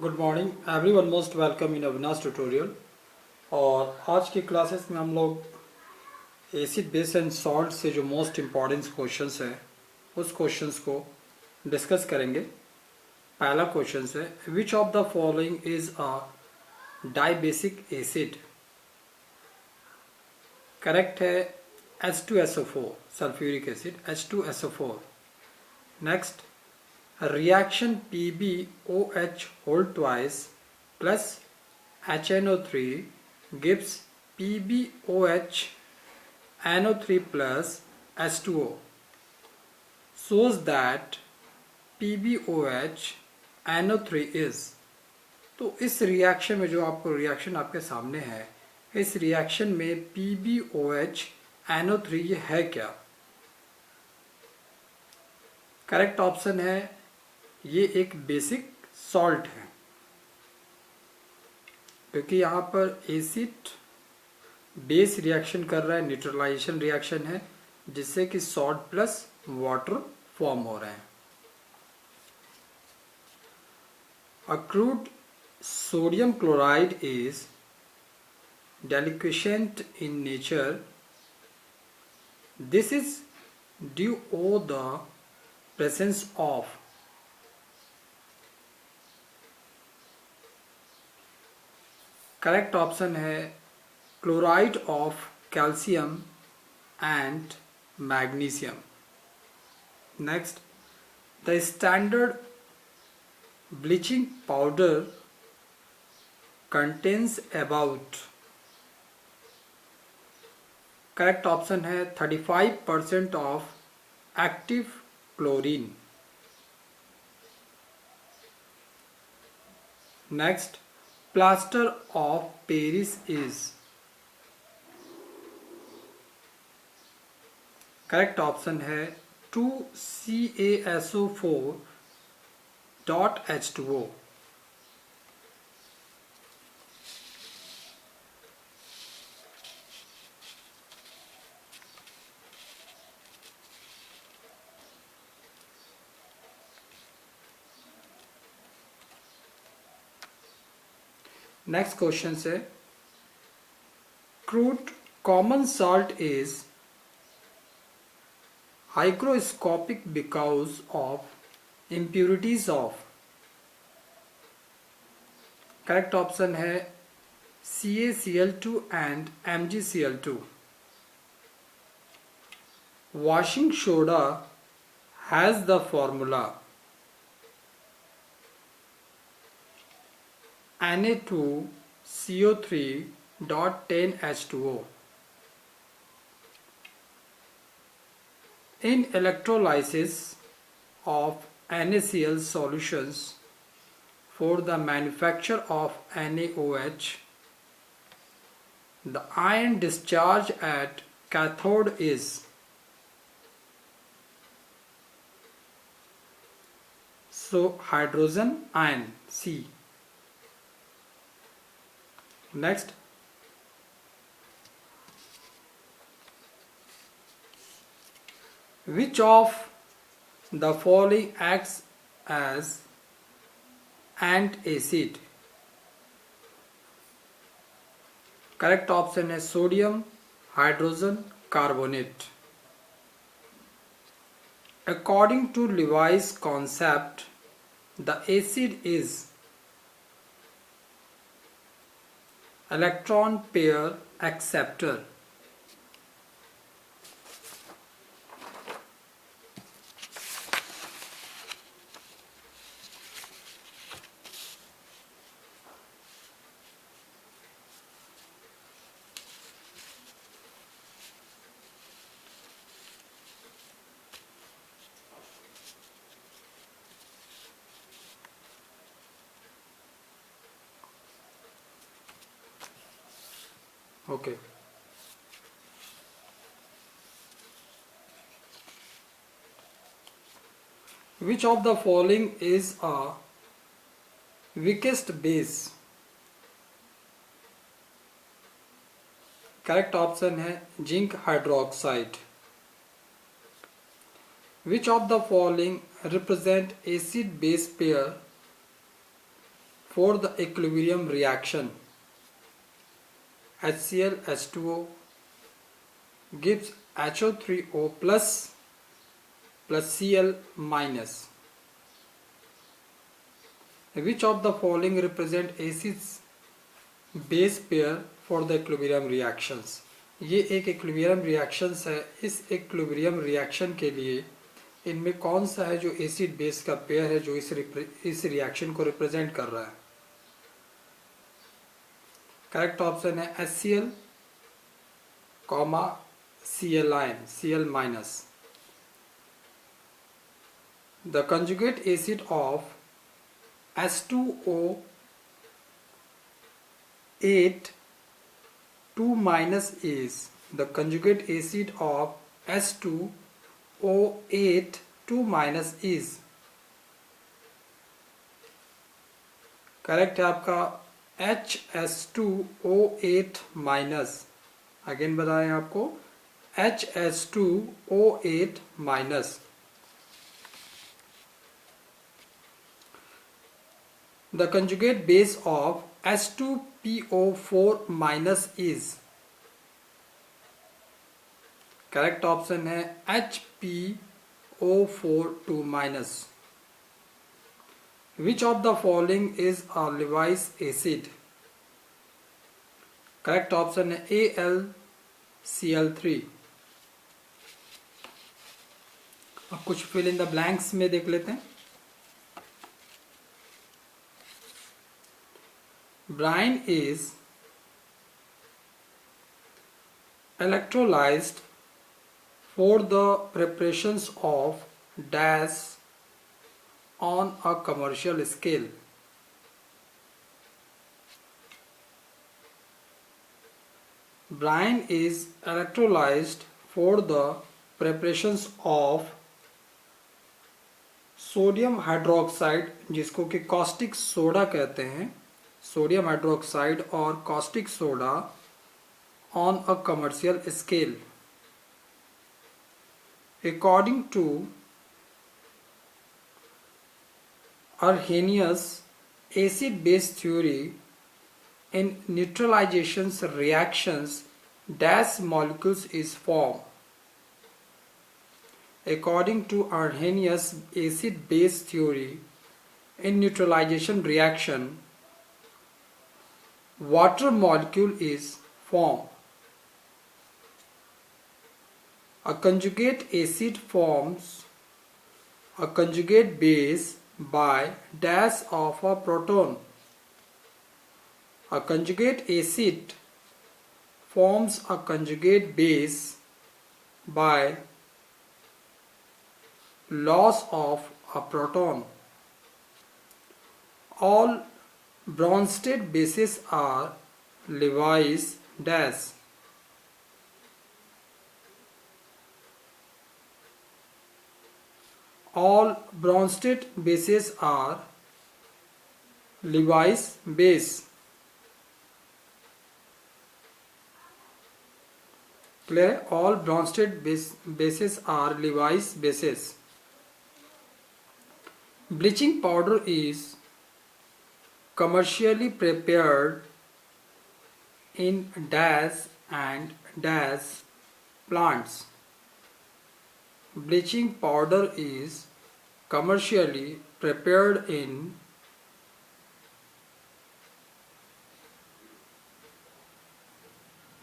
Good morning everyone, most welcome in Avinash tutorial. और आज की क्लासेस में हम लोग एसिड बेस एंड सॉल्ट से जो मोस्ट इम्पॉर्टेंट क्वेश्चंस हैं उस क्वेश्चंस को डिस्कस करेंगे। पहला क्वेश्चन है, which of the following is a dibasic acid? Correct है H2SO4 sulphuric acid H2SO4। Next, reaction PbOH whole twice plus HNO3 gives PbOH NO3 plus H2O shows that PbOH NO3 is। तो इस reaction में जो आपको reaction आपके सामने है, इस रिएक्शन में PbOH NO3 ये है क्या? करेक्ट ऑप्शन है ये एक बेसिक सॉल्ट है, क्योंकि यहाँ पर एसिड बेस रिएक्शन कर रहा है, न्यूट्रलाइजेशन रिएक्शन है, जिससे कि सॉल्ट प्लस वाटर फॉर्म हो रहे हैं। A crude sodium chloride is deliquescent in nature. This is due to the presence of. Correct option है chloride of calcium and magnesium. Next, the standard bleaching powder contains about. Correct option है 35% of active chlorine. Next, plaster of Paris is. Correct option है 2CaSO4.H2O। Next question से, crude common salt is hygroscopic because of impurities of। Correct option है CaCl2 and MgCl2। washing soda has the formula Na2CO3.10H2O। In electrolysis of NaCl solutions for the manufacture of NaOH, the ion discharge at cathode is। So hydrogen ion C। Next, which of the following acts as antacid? Correct option है sodium hydrogen carbonate. According to Levi's concept, the acid is electron pair acceptor। Okay. Which of the following is a weakest base? Correct option है zinc hydroxide. Which of the following represent acid base pair for the equilibrium reaction HCl H2O gives HO3O plus Cl minus. Which of the following represent acids base pair for the equilibrium reactions? ये एक equilibrium reactions है. इस equilibrium reaction के लिए इनमें कौन सा है जो एसिड बेस का पेयर है जो इस रिएक्शन को रिप्रेजेंट कर रहा है? करेक्ट ऑप्शन है HCl, Cl ion, Cl minus. The conjugate acid of H2O8 2 minus is the conjugate acid of H2O8 2 minus is. Correct है आपका HH2O8 माइनस. अगेन बताएं आपको HH2O8 minus. The conjugate base of H2PO4 minus is. Correct option है HPO4 2 minus. Which of the following is a Lewis acid? Correct option है AlCl3. अब कुछ fill in the blanks में देख लेते हैं. Brine is electrolyzed for the preparations of dash on a commercial scale. Brine is electrolyzed for the preparations of sodium hydroxide, जिसको कि caustic soda कहते हैं, सोडियम हाइड्रोक्साइड और caustic soda on a commercial scale. According to Arrhenius acid base theory, in neutralization reactions dash molecules is formed. According to Arrhenius acid base theory, in neutralization reaction water molecule is formed. A conjugate acid forms a conjugate base by dash of a proton. A conjugate acid forms a conjugate base by loss of a proton. All Bronsted bases are Lewis dash. All Bronsted bases are Lewis base. Clear? All Bronsted bases are Lewis bases. Bleaching powder is commercially prepared in dash and dash plants. Bleaching powder is commercially prepared in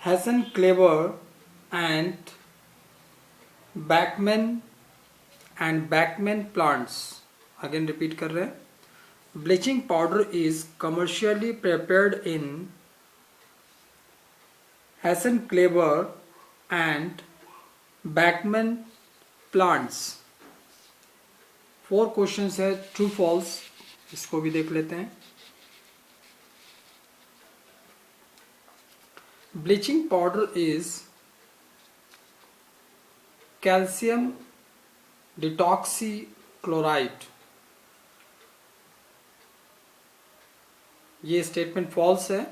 Hasenclever and Bachmann plants. Again repeat कर रहे हैं. Bleaching powder is commercially prepared in Hasenclever and Bachmann plants. 4 questions है true false, इसको भी देख लेते हैं. Bleaching powder is calcium डिटॉक्सी क्लोराइड. ये स्टेटमेंट फॉल्स है.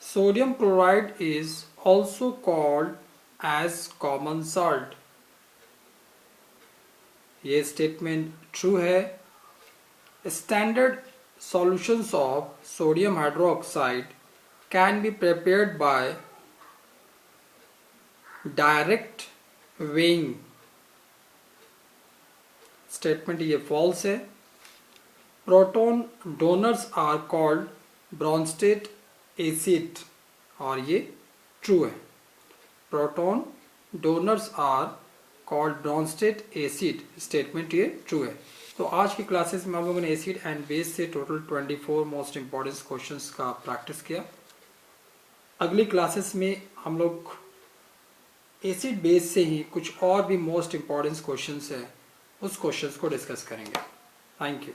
Sodium chloride is also called as common salt. ये स्टेटमेंट ट्रू है. Standard solutions of sodium hydroxide can be prepared by direct weighing. Statement ये फॉल्स है. Proton donors are called Bronsted acid, और ये true है. Proton donors are called Bronsted acid, statement ये true है. तो आज की क्लासेस में हम लोगों ने एसिड एंड बेस से टोटल 24 मोस्ट इंपॉर्टेंट क्वेश्चंस का प्रैक्टिस किया. अगली क्लासेस में हम लोग एसिड बेस से ही कुछ और भी मोस्ट इंपॉर्टेंट क्वेश्चंस है, उस क्वेश्चंस को डिस्कस करेंगे. Thank you.